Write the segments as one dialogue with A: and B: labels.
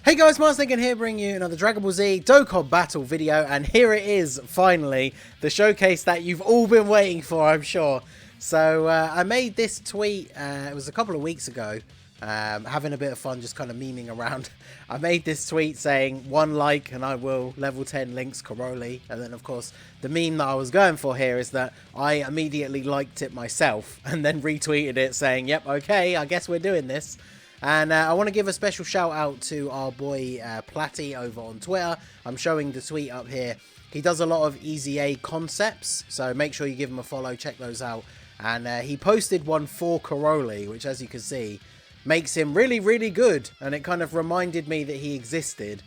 A: Hey guys, Mars Thinking here, bringing you another Dragon Ball Z Dokkan Battle video, and here it is, finally, the showcase that you've all been waiting for, I'm sure. So, I made this tweet, it was a couple of weeks ago, having a bit of fun, just kind of memeing around. I made this tweet saying, 1 like and I will level 10 links KAROLY, and then of course, the meme that I was going for here is that I immediately liked it myself, and then retweeted it saying, yep, okay, I guess we're doing this. And I want to give a special shout out to our boy Platty over on Twitter. I'm showing the tweet up here. He does a lot of Easy A concepts, so make sure you give him a follow, check those out. And he posted one for KAROLY, which as you can see, makes him really, really good. And it kind of reminded me that he existed,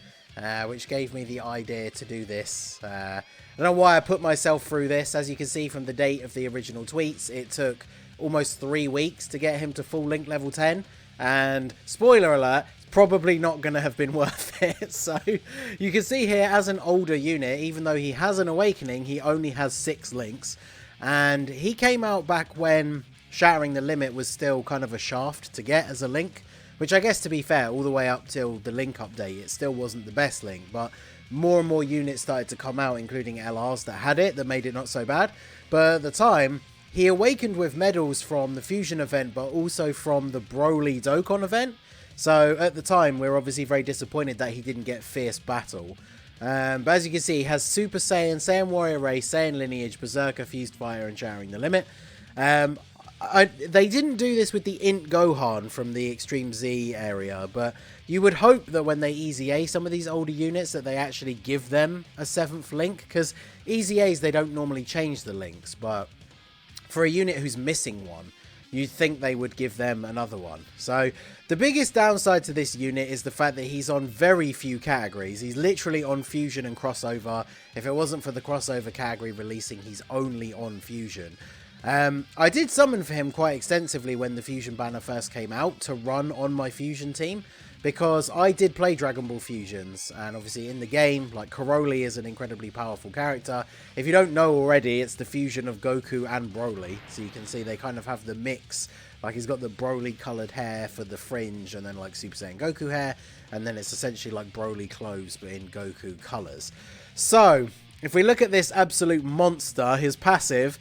A: which gave me the idea to do this. I don't know why I put myself through this. As you can see from the date of the original tweets, it took almost 3 weeks to get him to full link level 10. And spoiler alert, it's probably not going to have been worth it. So you can see here, as an older unit, even though he has an awakening, he only has 6 links. And he came out back when Shattering the Limit was still kind of a shaft to get as a link. Which I guess, to be fair, all the way up till the link update, it still wasn't the best link. But more and more units started to come out, including LRs that had it, that made it not so bad. But at the time, he awakened with medals from the Fusion event, but also from the Broly Dokkan event. So at the time, we were obviously very disappointed that he didn't get Fierce Battle. But as you can see, he has Super Saiyan, Saiyan Warrior Race, Saiyan Lineage, Berserker, Fused Fire, and Shattering the Limit. They didn't do this with the Int Gohan from the Extreme Z area, but you would hope that when they Easy A some of these older units that they actually give them a 7th link, because Easy A's, they don't normally change the links, but for a unit who's missing one, you'd think they would give them another one. So the biggest downside to this unit is the fact that he's on very few categories. He's literally on Fusion and Crossover. If it wasn't for the Crossover category releasing, he's only on Fusion. I did summon for him quite extensively when the Fusion banner first came out to run on my Fusion team, because I did play Dragon Ball Fusions, and obviously in the game, like, KAROLY is an incredibly powerful character. If you don't know already, it's the fusion of Goku and Broly, so you can see they kind of have the mix. Like, he's got the Broly coloured hair for the fringe, and then like Super Saiyan Goku hair, and then it's essentially like Broly clothes, but in Goku colours. So, if we look at this absolute monster, his passive,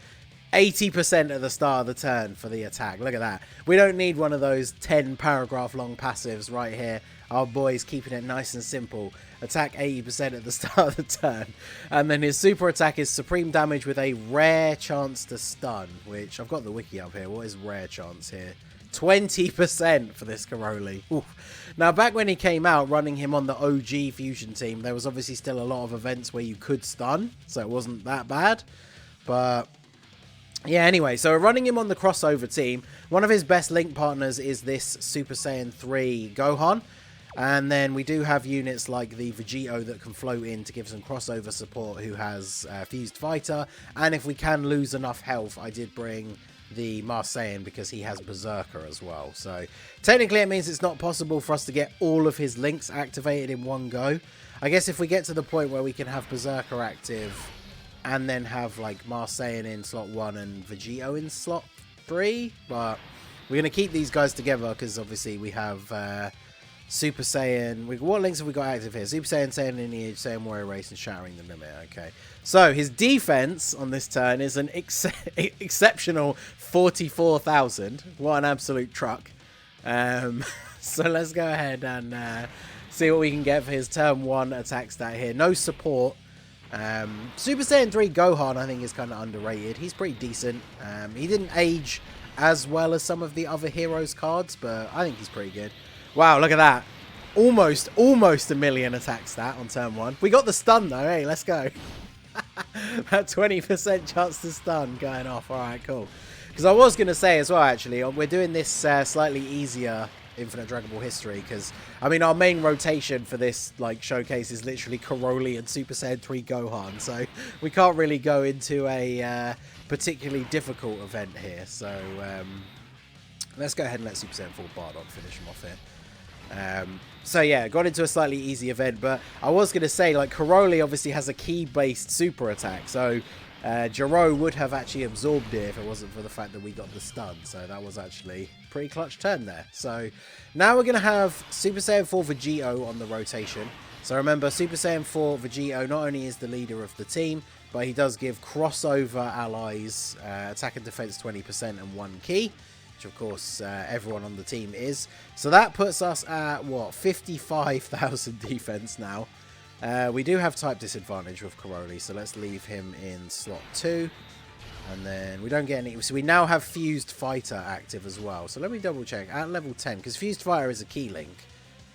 A: 80% at the start of the turn for the attack. Look at that. We don't need one of those 10 paragraph long passives right here. Our boy's keeping it nice and simple. Attack 80% at the start of the turn. And then his super attack is supreme damage with a rare chance to stun, which I've got the wiki up here. What is rare chance here? 20% for this KAROLY. Oof. Now, back when he came out, running him on the OG Fusion team, there was obviously still a lot of events where you could stun, so it wasn't that bad. But yeah, anyway, so running him on the crossover team, one of his best link partners is this Super Saiyan 3 Gohan. And then we do have units like the Vegito that can float in to give some crossover support, who has Fused Fighter. And if we can lose enough health, I did bring the Saiyan because he has Berserker as well. So technically it means it's not possible for us to get all of his links activated in one go. I guess if we get to the point where we can have Berserker active and then have like Saiyan in slot 1 and Vegito in slot 3. But we're going to keep these guys together because obviously we have Super Saiyan. What links have we got active here? Super Saiyan, Saiyan Lineage, Saiyan Warrior Race, and Shattering the Limit. Okay. So his defense on this turn is an exceptional 44,000. What an absolute truck. So let's go ahead and see what we can get for his turn 1 attack stat here. No support. Super Saiyan 3 Gohan, I think, is kind of underrated. He's pretty decent. He didn't age as well as some of the other heroes cards, but I think he's pretty good. Wow, look at that. Almost a million attack stat on turn 1. We got the stun though. Hey, let's go. That 20% chance to stun going off. Alright, cool. Because I was going to say as well, actually, we're doing this slightly easier Infinite Dragon Ball history, because I mean our main rotation for this like showcase is literally KAROLY and Super Saiyan 3 Gohan, so we can't really go into a particularly difficult event here. So let's go ahead and let Super Saiyan 4 Bardon finish him off here. So yeah, got into a slightly easy event, but I was going to say, like, KAROLY obviously has a key based super attack, so Jiro would have actually absorbed it if it wasn't for the fact that we got the stun. So that was actually a pretty clutch turn there. So now we're going to have Super Saiyan 4 Vegito on the rotation. So remember, Super Saiyan 4 Vegito not only is the leader of the team, but he does give crossover allies attack and defense 20% and 1 key, which of course everyone on the team is. So that puts us at, what, 55,000 defense now. We do have type disadvantage with KAROLY, so let's leave him in slot 2. And then we don't get any... So we now have Fused Fighter active as well. So let me double check. At level 10, because Fused Fighter is a key link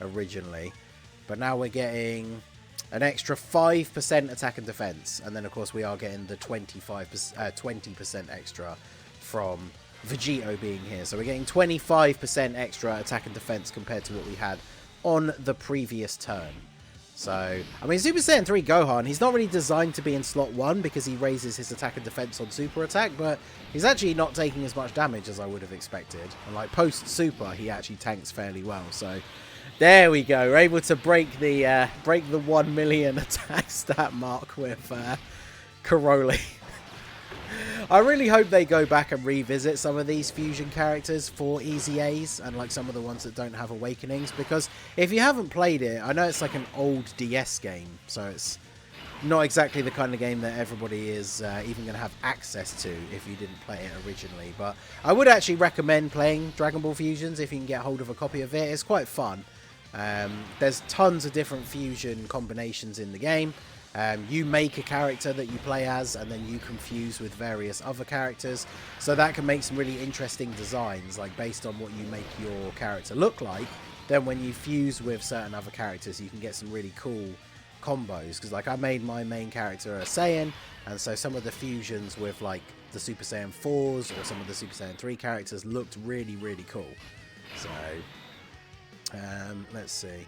A: originally. But now we're getting an extra 5% attack and defense. And then, of course, we are getting the 20% extra from Vegito being here. So we're getting 25% extra attack and defense compared to what we had on the previous turn. So, I mean, Super Saiyan 3 Gohan, he's not really designed to be in slot 1 because he raises his attack and defense on super attack, but he's actually not taking as much damage as I would have expected. And like post-super, he actually tanks fairly well. So, there we go. We're able to break the 1 million attack stat mark with KAROLY. I really hope they go back and revisit some of these fusion characters for easy A's and like some of the ones that don't have awakenings, because if you haven't played it, I know it's like an old DS game, so it's not exactly the kind of game that everybody is even going to have access to if you didn't play it originally. But I would actually recommend playing Dragon Ball Fusions if you can get hold of a copy of it. It's quite fun. There's tons of different fusion combinations in the game. You make a character that you play as, and then you can fuse with various other characters. So that can make some really interesting designs, like based on what you make your character look like. Then when you fuse with certain other characters, you can get some really cool combos. Because like I made my main character a Saiyan, and so some of the fusions with like the Super Saiyan 4s or some of the Super Saiyan 3 characters looked really, really cool. So let's see.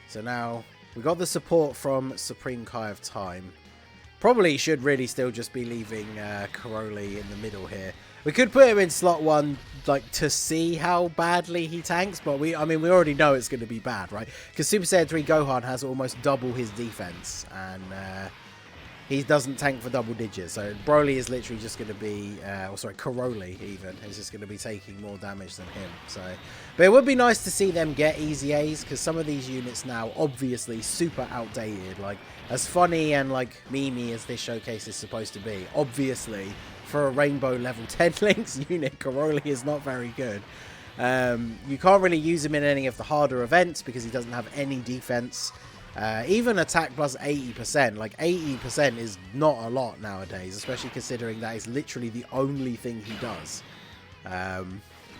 A: So now we got the support from Supreme Kai of Time. Probably should really still just be leaving KAROLY in the middle here. We could put him in slot 1 like to see how badly he tanks, but I mean we already know it's going to be bad, right? Because Super Saiyan 3 Gohan has almost double his defense, and he doesn't tank for double digits. So Broly is literally just going to be, KAROLY even is just going to be taking more damage than him. So, but it would be nice to see them get easy A's, because some of these units now obviously super outdated. Like as funny and like memey as this showcase is supposed to be, obviously for a Rainbow level 10 Links unit, KAROLY is not very good. You can't really use him in any of the harder events because he doesn't have any defense. Even attack plus 80%, like 80% is not a lot nowadays, especially considering that is literally the only thing he does.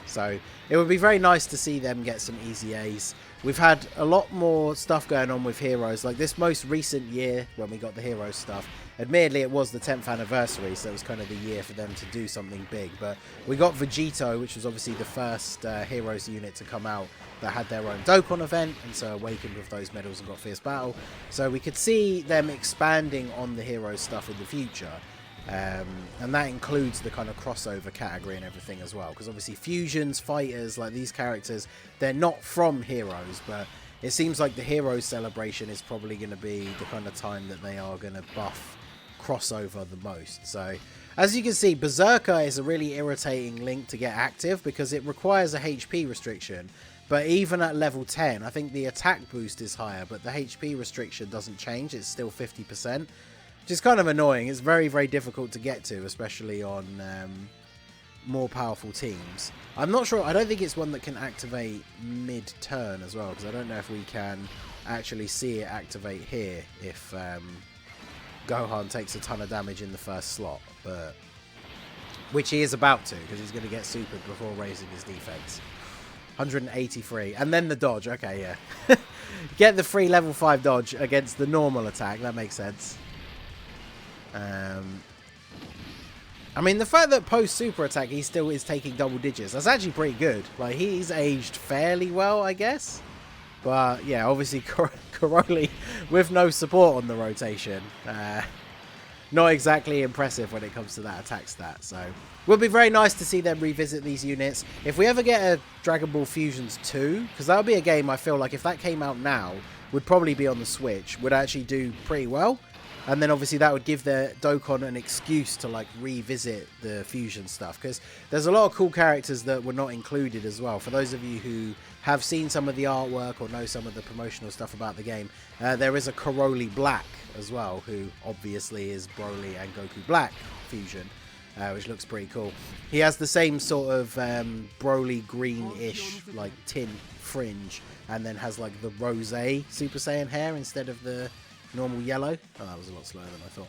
A: So it would be very nice to see them get some easy A's. We've had a lot more stuff going on with heroes, like this most recent year when we got the hero stuff. Admittedly, it was the 10th anniversary, so it was kind of the year for them to do something big. But we got Vegito, which was obviously the first heroes unit to come out that had their own Dokkan event, and so awakened with those medals and got Fierce Battle. So we could see them expanding on the hero stuff in the future. And that includes the kind of crossover category and everything as well, because obviously fusions, fighters, like these characters, they're not from heroes, but it seems like the Heroes celebration is probably going to be the kind of time that they are going to buff crossover the most. So as you can see, Berserker is a really irritating link to get active because it requires a HP restriction. But even at level 10, I think the attack boost is higher, but the HP restriction doesn't change. It's still 50%. Which is kind of annoying. It's very, very difficult to get to, especially on more powerful teams. I'm not sure. I don't think it's one that can activate mid-turn as well, because I don't know if we can actually see it activate here if Gohan takes a ton of damage in the first slot. But which he is about to, because he's going to get supered before raising his defense. 183. And then the dodge. Okay, yeah. Get the free level 5 dodge against the normal attack. That makes sense. I mean, the fact that post super attack he still is taking double digits, that's actually pretty good. Like, he's aged fairly well, I guess. But yeah, obviously KAROLY with no support on the rotation, not exactly impressive when it comes to that attack stat. So would be very nice to see them revisit these units. If we ever get a Dragon Ball Fusions 2, because that would be a game I feel like if that came out now would probably be on the Switch, would actually do pretty well. And then obviously that would give the Dokkan an excuse to like revisit the fusion stuff, because there's a lot of cool characters that were not included as well. For those of you who have seen some of the artwork or know some of the promotional stuff about the game, there is a KAROLY Black as well, who obviously is Broly and Goku Black fusion, which looks pretty cool. He has the same sort of Broly green-ish like tin fringe, and then has like the rosé Super Saiyan hair instead of the normal yellow. Oh, that was a lot slower than I thought.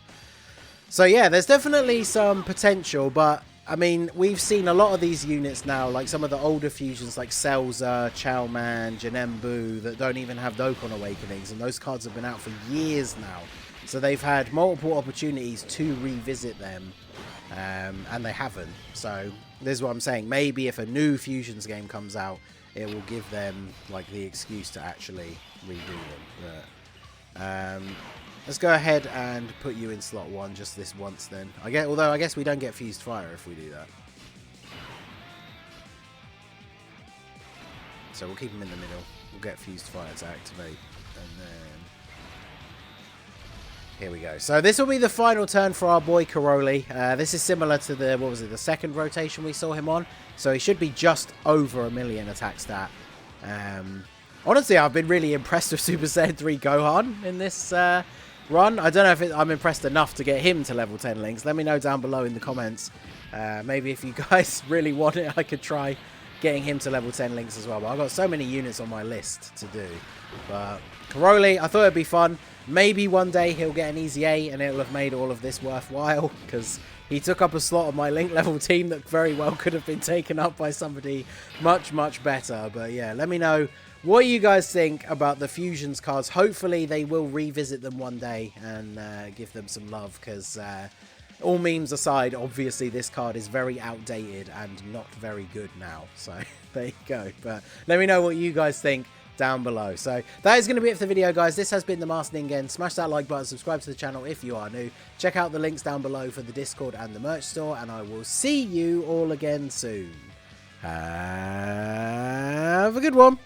A: So yeah, there's definitely some potential, but I mean, we've seen a lot of these units now, like some of the older fusions like Selza, Chowman, Janembu, that don't even have Dokkan Awakenings, and those cards have been out for years now. So they've had multiple opportunities to revisit them, and they haven't. So this is what I'm saying. Maybe if a new Fusions game comes out, it will give them like the excuse to actually redo them. But, let's go ahead and put you in slot 1 just this once then. Although I guess we don't get Fused Fire if we do that. So we'll keep him in the middle. We'll get Fused Fire to activate. And then... here we go. So this will be the final turn for our boy KAROLY. This is similar to the, what was it, the second rotation we saw him on. So he should be just over 1 million attack stat. Honestly, I've been really impressed with Super Saiyan 3 Gohan in this run. I don't know if I'm impressed enough to get him to level 10 links. Let me know down below in the comments. Maybe if you guys really want it, I could try getting him to level 10 links as well. But I've got so many units on my list to do. But KAROLY, I thought it'd be fun. Maybe one day he'll get an easy A and it'll have made all of this worthwhile, because he took up a slot on my link level team that very well could have been taken up by somebody much, much better. But yeah, let me know what you guys think about the Fusions cards. Hopefully they will revisit them one day and give them some love, because all memes aside, obviously this card is very outdated and not very good now. So there you go. But let me know what you guys think down below. So that is going to be it for the video, guys. This has been the Master Ningen. Smash that like button, subscribe to the channel if you are new. Check out the links down below for the Discord and the merch store, and I will see you all again soon. Have a good one.